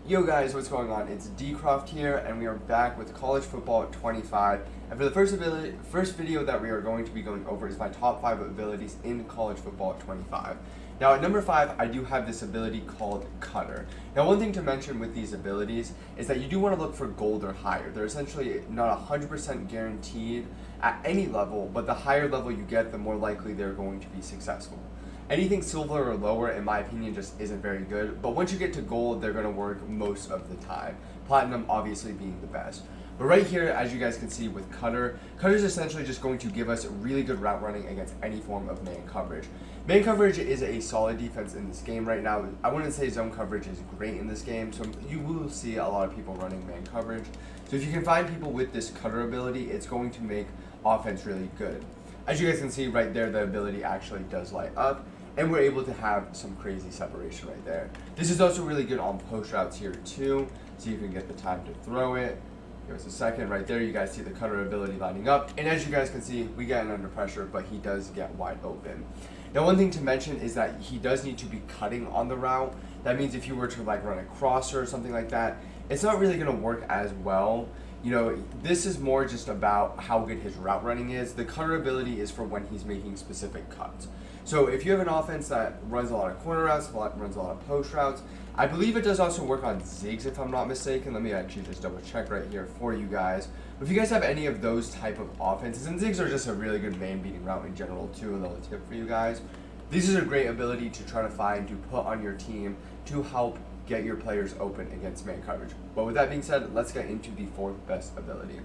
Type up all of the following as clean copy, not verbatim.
Yo guys, what's going on? It's Dcroft here, and we are back with College Football 25. And for the first video that we are going to be going over is my top 5 abilities in College Football 25. Now at number 5, I do have this ability called Cutter. Now one thing to mention with these abilities is that you do want to look for gold or higher. They're essentially not 100% guaranteed at any level, but the higher level you get, the more likely they're going to be successful. Anything silver or lower, in my opinion, just isn't very good. But once you get to gold, they're going to work most of the time. Platinum obviously being the best. But right here, as you guys can see with Cutter, Cutter is essentially just going to give us really good route running against any form of man coverage. Man coverage is a solid defense in this game right now. I wouldn't say zone coverage is great in this game, so you will see a lot of people running man coverage. So if you can find people with this Cutter ability, it's going to make offense really good. As you guys can see right there, the ability actually does light up, and we're able to have some crazy separation right there. This is also really good on post routes here too, so you can get the time to throw it. Give us a second. Right there, you guys see the Cutter ability lining up, and as you guys can see, we get under pressure, but he does get wide open. Now one thing to mention is that he does need to be cutting on the route. That means if you were to like run a crosser or something like that, it's not really going to work as well. You know, this is more just about how good his route running is. The Cutter ability is for when he's making specific cuts. So if you have an offense that runs a lot of corner routes, runs a lot of post routes, I believe it does also work on zigs if I'm not mistaken. Let me actually just double check right here for you guys. But if you guys have any of those type of offenses, and zigs are just a really good man beating route in general too, a little tip for you guys. This is a great ability to try to find, to put on your team to help get your players open against man coverage. But with that being said, let's get into the 4th best ability.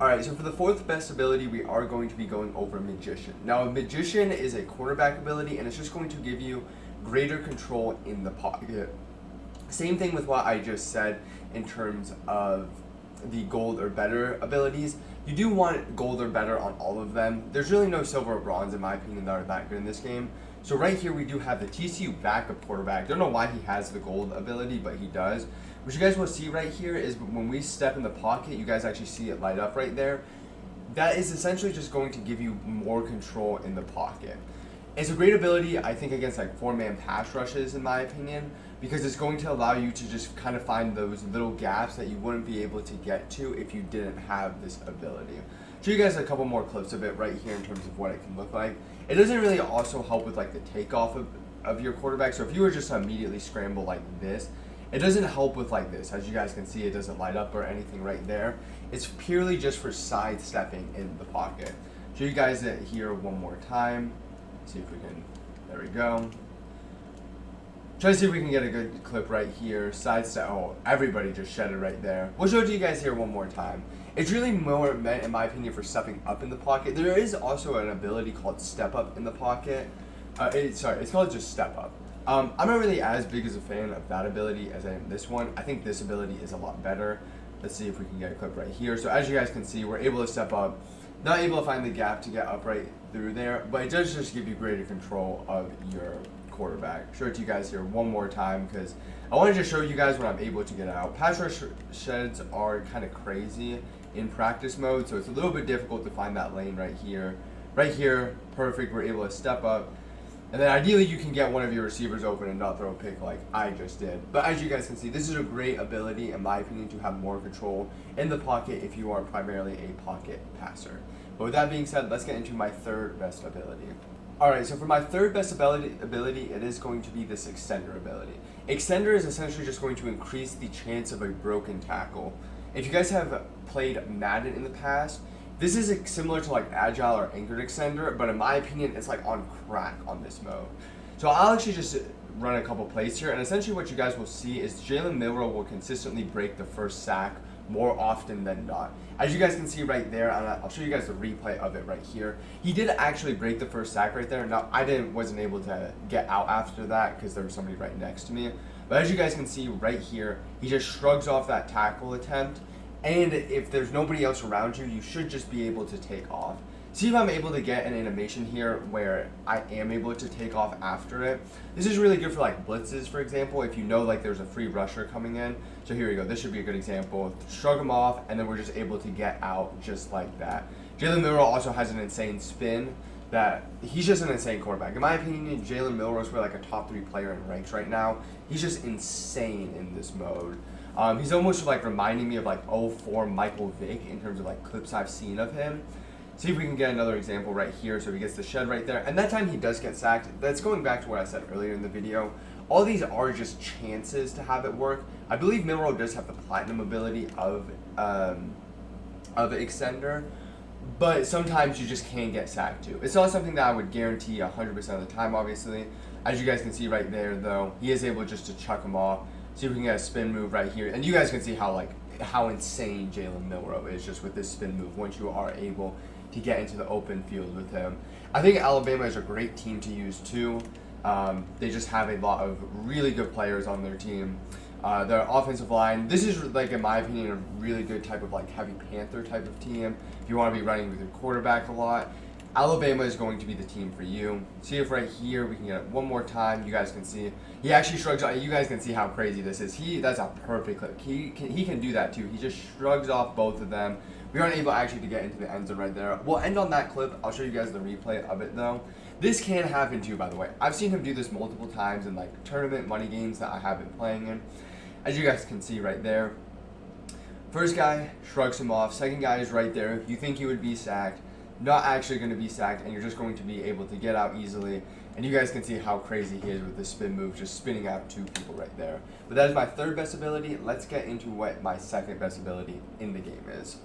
Alright, so for the 4th best ability, we are going to be going over Magician. Now, Magician is a quarterback ability, and it's just going to give you greater control in the pocket. Same thing with what I just said in terms of the gold or better abilities. You do want gold or better on all of them. There's really no silver or bronze, in my opinion, that are that good in this game. So right here, we do have the TCU backup quarterback. Don't know why he has the gold ability, but he does. What you guys will see right here is when we step in the pocket, you guys actually see it light up right there. That is essentially just going to give you more control in the pocket. It's a great ability, I think, against like 4-man pass rushes, in my opinion, because it's going to allow you to just kind of find those little gaps that you wouldn't be able to get to if you didn't have this ability. Show you guys a couple more clips of it right here in terms of what it can look like. It doesn't really also help with like the takeoff of your quarterback. So if you were just to immediately scramble like this, it doesn't help with like this. As you guys can see, it doesn't light up or anything right there. It's purely just for sidestepping in the pocket. Show you guys it here one more time. See if we can, there we go. Try to see if we can get a good clip right here. Sidestep, oh, everybody just shedded right there. We'll show it to you guys here one more time. It's really more meant, in my opinion, for stepping up in the pocket. There is also an ability called step up in the pocket. It's called just step up. I'm not really as big as a fan of that ability as I am this one. I think this ability is a lot better. Let's see if we can get a clip right here. So as you guys can see, we're able to step up. Not able to find the gap to get up right through there, but it does just give you greater control of your quarterback. Show it to you guys here one more time because I wanted to show you guys when I'm able to get out. Pass rush sheds are kind of crazy in practice mode, so it's a little bit difficult to find that lane right here. Right here, perfect, we're able to step up. And then ideally you can get one of your receivers open and not throw a pick like I just did. But as you guys can see, this is a great ability, in my opinion, to have more control in the pocket if you are primarily a pocket passer. But with that being said, let's get into my 3rd best ability. Alright, so for my 3rd best ability, it is going to be this extender ability. Extender is essentially just going to increase the chance of a broken tackle. If you guys have played Madden in the past, this is similar to like Agile or Anchored Extender, but in my opinion, it's like on crack on this mode. So I'll actually just run a couple plays here, and essentially what you guys will see is Jalen Milroe will consistently break the first sack more often than not. As you guys can see right there, and I'll show you guys the replay of it right here. He did actually break the first sack right there. Now, I wasn't able to get out after that because there was somebody right next to me. But as you guys can see right here, he just shrugs off that tackle attempt. And if there's nobody else around you, you should just be able to take off. See if I'm able to get an animation here where I am able to take off after it. This is really good for like blitzes, for example, if you know like there's a free rusher coming in. So here we go, this should be a good example. Shrug him off, and then we're just able to get out just like that. Jalen Milroe also has an insane spin that he's just an insane quarterback. In my opinion, Jalen Milroe is like a top 3 player in ranks right now. He's just insane in this mode. He's almost like reminding me of like '04 Michael Vick in terms of like clips I've seen of him. See if we can get another example right here. So he gets the shed right there. And that time he does get sacked. That's going back to what I said earlier in the video. All these are just chances to have it work. I believe Milroe does have the platinum ability of extender, but sometimes you just can't get sacked too. It's not something that I would guarantee 100% of the time, obviously. As you guys can see right there, though, he is able just to chuck him off. See if we can get a spin move right here. And you guys can see how insane Jalen Milroe is just with this spin move once you are able to get into the open field with him. I think Alabama is a great team to use too. They just have a lot of really good players on their team. Their offensive line, this is like, in my opinion, a really good type of like heavy Panther type of team. If you want to be running with your quarterback a lot, Alabama is going to be the team for you. See if right here we can get it one more time. You guys can see he actually shrugs. You guys can see how crazy this is. That's a perfect clip. He can do that too. He just shrugs off both of them. We aren't able actually to get into the end zone right there. We'll end on that clip. I'll show you guys the replay of it though. This can happen too, by the way. I've seen him do this multiple times in like tournament money games that I have been playing in. As you guys can see right there, first guy shrugs him off. Second guy is right there. You think he would be sacked, not actually going to be sacked, and you're just going to be able to get out easily. And you guys can see how crazy he is with this spin move, just spinning out two people right there. But that is my third best ability. Let's get into what my second best ability in the game is.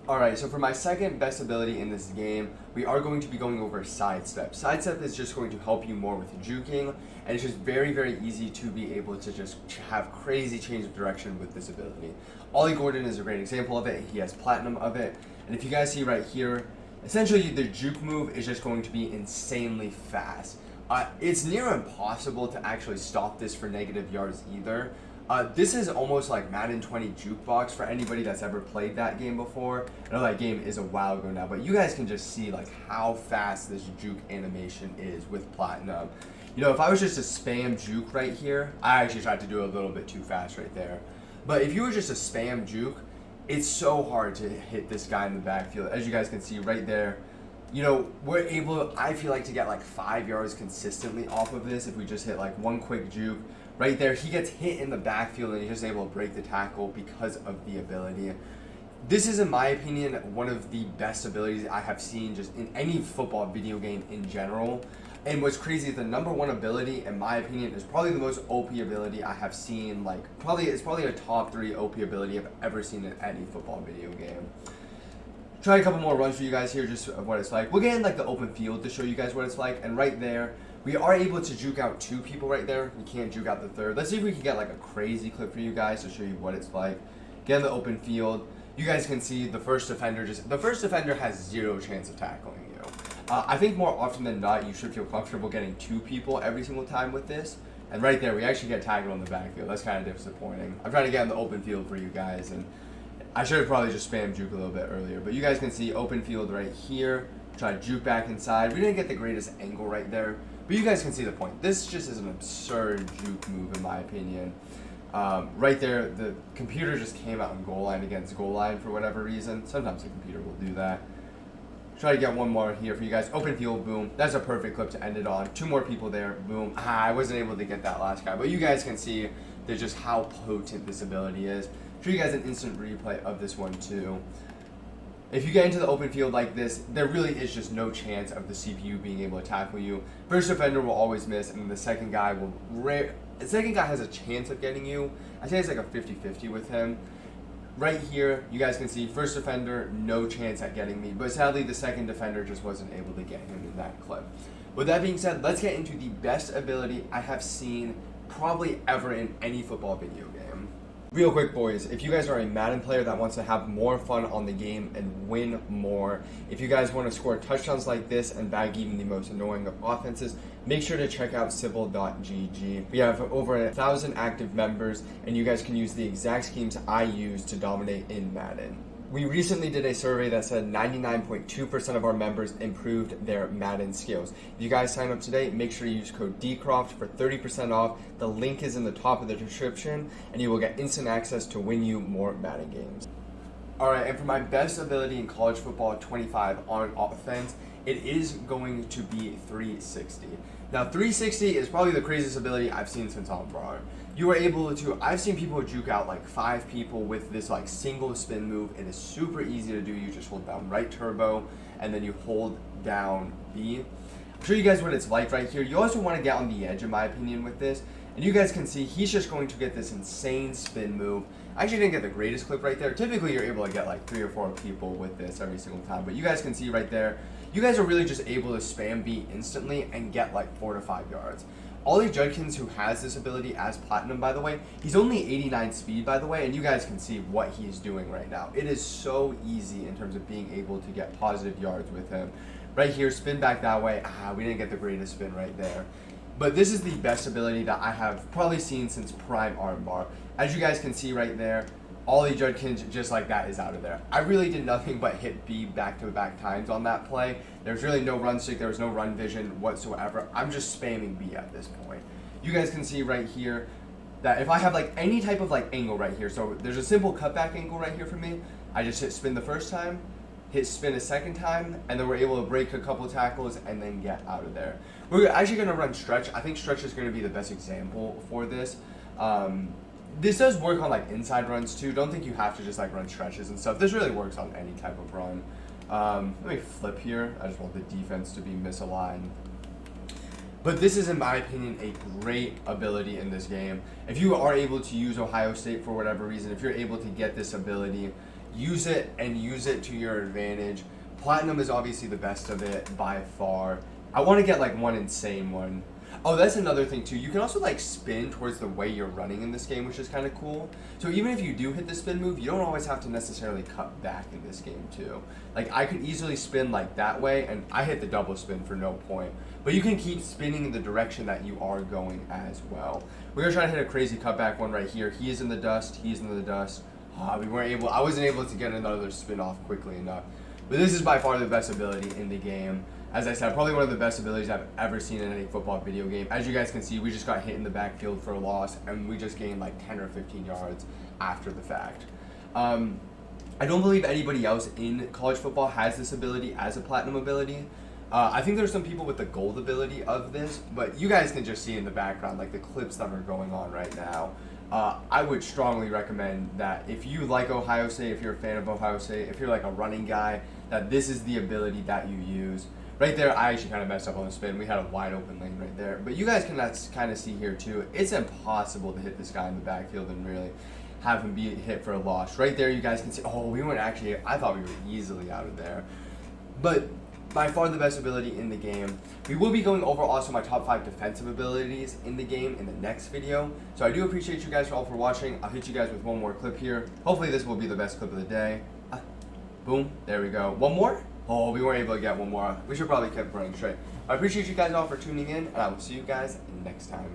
Alright, so for my second best ability in this game, we are going to be going over Sidestep. Sidestep is just going to help you more with juking, and it's just very, very easy to be able to just have crazy change of direction with this ability. Ollie Gordon is a great example of it. He has platinum of it, and if you guys see right here, essentially the juke move is just going to be insanely fast. It's near impossible to actually stop this for negative yards either. This is almost like Madden 20 Jukebox for anybody that's ever played that game before. I know that game is a while ago now, but you guys can just see like how fast this juke animation is with platinum. You know, if I was just to spam juke right here, I actually tried to do it a little bit too fast right there. But if you were just to spam juke, it's so hard to hit this guy in the backfield. As you guys can see right there, you know, we're able, I feel like, to get like 5 yards consistently off of this if we just hit like one quick juke. Right there, he gets hit in the backfield and he's just able to break the tackle because of the ability. This is, in my opinion, one of the best abilities I have seen just in any football video game in general. And what's crazy is the number one ability, in my opinion, is probably the most OP ability I have seen. Like, it's probably a top 3 OP ability I've ever seen in any football video game. Try a couple more runs for you guys here, just of what it's like. We'll get in like the open field to show you guys what it's like. And right there, we are able to juke out 2 people right there. We can't juke out the third. Let's see if we can get like a crazy clip for you guys to show you what it's like. Get in the open field. You guys can see the first defender has 0 chance of tackling you. I think more often than not, you should feel comfortable getting 2 people every single time with this. And right there, we actually get tackled in the backfield. That's kind of disappointing. I'm trying to get in the open field for you guys, and I should have probably just spammed juke a little bit earlier. But you guys can see open field right here. Try to juke back inside. We didn't get the greatest angle right there, but you guys can see the point. This just is an absurd juke move in my opinion. Right there, the computer just came out in goal line against goal line for whatever reason. Sometimes the computer will do that. Try to get one more here for you guys. Open field, boom. That's a perfect clip to end it on. 2 more people there, boom. I wasn't able to get that last guy, but you guys can see just how potent this ability is. Show you guys an instant replay of this one too. If you get into the open field like this, there really is just no chance of the CPU being able to tackle you. First defender will always miss, and the second guy will the second guy has a chance of getting you. I say it's like a 50-50 with him. Right here, you guys can see first defender, no chance at getting me, but sadly the second defender just wasn't able to get him in that clip. With that being said, let's get into the best ability I have seen probably ever in any football video game. Real quick, boys, if you guys are a Madden player that wants to have more fun on the game and win more, if you guys want to score touchdowns like this and bag even the most annoying of offenses, make sure to check out civil.gg. We have over 1,000 active members, and you guys can use the exact schemes I use to dominate in Madden. We recently did a survey that said 99.2% of our members improved their Madden skills. If you guys sign up today, make sure you use code DCROFT for 30% off. The link is in the top of the description, and you will get instant access to win you more Madden games. Alright, and for my best ability in college football 25 on offense, it is going to be 360. Now, 360 is probably the craziest ability I've seen since on Brar. you were able to, I've seen people juke out like 5 people with this like single spin move. It is super easy to do. You just hold down right turbo and then you hold down B. I'll show you guys what it's like right here. You also want to get on the edge, in my opinion, with this. And you guys can see he's just going to get this insane spin move. I actually didn't get the greatest clip right there. Typically, you're able to get like 3 or 4 people with this every single time. But you guys can see right there, you guys are really just able to spam B instantly and get like 4 to 5 yards. Ollie Judkins, who has this ability as Platinum, by the way, he's only 89 speed, by the way, and you guys can see what he's doing right now. It is so easy in terms of being able to get positive yards with him. Right here, spin back that way. We didn't get the greatest spin right there. But this is the best ability that I have probably seen since Prime Armbar. As you guys can see right there, Ollie Judkins, just like that, is out of there. I really did nothing but hit B back-to-back times on that play. There's really no run stick. There was no run vision whatsoever. I'm just spamming B at this point. You guys can see right here that if I have like any type of like angle right here, so there's a simple cutback angle right here for me. I just hit spin the first time, hit spin a second time, and then we're able to break a couple tackles and then get out of there. We're actually going to run stretch. I think stretch is going to be the best example for this. This does work on like inside runs too. Don't think you have to just like run stretches and stuff. This really works on any type of run. Let me flip here. I just want the defense to be misaligned. But this is, in my opinion, a great ability in this game. If you are able to use Ohio State for whatever reason, if you're able to get this ability, use it and use it to your advantage. Platinum is obviously the best of it by far. I want to get like one insane one. Oh, that's another thing too. You can also like spin towards the way you're running in this game, which is kind of cool. So even if you do hit the spin move, you don't always have to necessarily cut back in this game too. Like I could easily spin like that way, and I hit the double spin for no point. But you can keep spinning in the direction that you are going as well. We're gonna try to hit a crazy cutback one right here. He is in the dust. He's in the dust. We weren't able. I wasn't able to get another spin off quickly enough. But this is by far the best ability in the game. As I said, probably one of the best abilities I've ever seen in any football video game. As you guys can see, we just got hit in the backfield for a loss, and we just gained like 10 or 15 yards after the fact. I don't believe anybody else in college football has this ability as a Platinum ability. I think there's some people with the gold ability of this, but you guys can just see in the background like the clips that are going on right now. I would strongly recommend that if you like Ohio State, if you're a fan of Ohio State, if you're like a running guy, that this is the ability that you use. Right there, I actually kind of messed up on the spin. We had a wide open lane right there. But you guys can kind of see here too, it's impossible to hit this guy in the backfield and really have him be hit for a loss. Right there, you guys can see, oh, we weren't actually, I thought we were easily out of there. But by far the best ability in the game. We will be going over also my top 5 defensive abilities in the game in the next video. So I do appreciate you guys all for watching. I'll hit you guys with one more clip here. Hopefully this will be the best clip of the day. Boom, there we go. One more? Oh, we weren't able to get one more. We should probably keep running straight. I appreciate you guys all for tuning in, and I will see you guys next time.